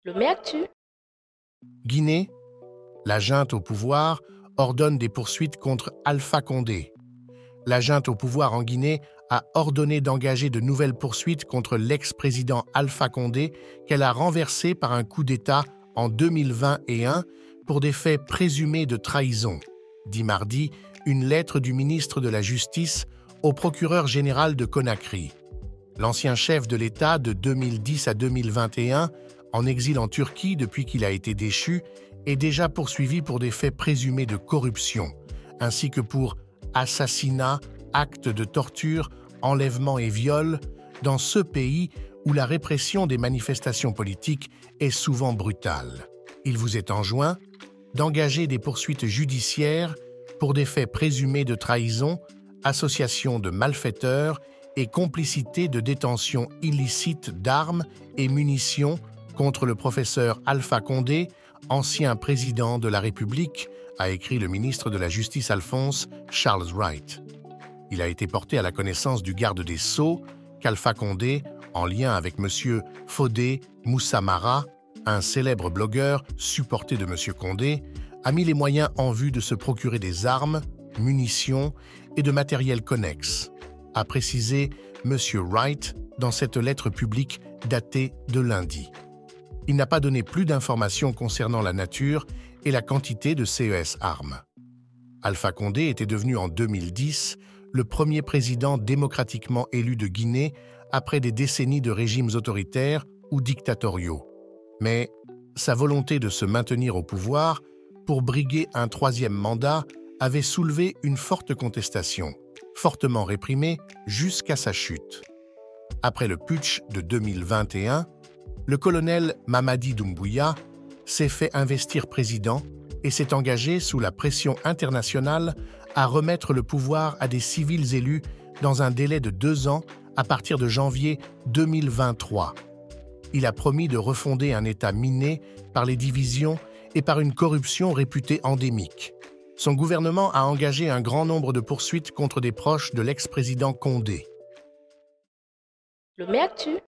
Lomé Actu. Guinée, la junte au pouvoir ordonne des poursuites contre Alpha Condé. La junte au pouvoir en Guinée a ordonné d'engager de nouvelles poursuites contre l'ex-président Alpha Condé qu'elle a renversé par un coup d'État en 2021 pour des faits présumés de trahison, dit mardi une lettre du ministre de la Justice au procureur général de Conakry. L'ancien chef de l'État de 2010 à 2021, en exil en Turquie depuis qu'il a été déchu, est déjà poursuivi pour des faits présumés de corruption, ainsi que pour assassinat, actes de torture, enlèvement et viol, dans ce pays où la répression des manifestations politiques est souvent brutale. Il vous est enjoint d'engager des poursuites judiciaires pour des faits présumés de trahison, association de malfaiteurs et complicité de détention illicite d'armes et munitions contre le professeur Alpha Condé, ancien président de la République, a écrit le ministre de la Justice Alphonse Charles Wright. Il a été porté à la connaissance du garde des Sceaux qu'Alpha Condé, en lien avec M. Fodé Moussa Mara, un célèbre blogueur supporté de M. Condé, a mis les moyens en vue de se procurer des armes, munitions et de matériel connexe, a précisé M. Wright dans cette lettre publique datée de lundi. Il n'a pas donné plus d'informations concernant la nature et la quantité de ces armes. Alpha Condé était devenu en 2010 le premier président démocratiquement élu de Guinée après des décennies de régimes autoritaires ou dictatoriaux. Mais sa volonté de se maintenir au pouvoir pour briguer un troisième mandat avait soulevé une forte contestation, fortement réprimée jusqu'à sa chute. Après le putsch de 2021, le colonel Mamadi Doumbouya s'est fait investir président et s'est engagé sous la pression internationale à remettre le pouvoir à des civils élus dans un délai de 2 ans à partir de janvier 2023. Il a promis de refonder un État miné par les divisions et par une corruption réputée endémique. Son gouvernement a engagé un grand nombre de poursuites contre des proches de l'ex-président Condé. Lomé Actu.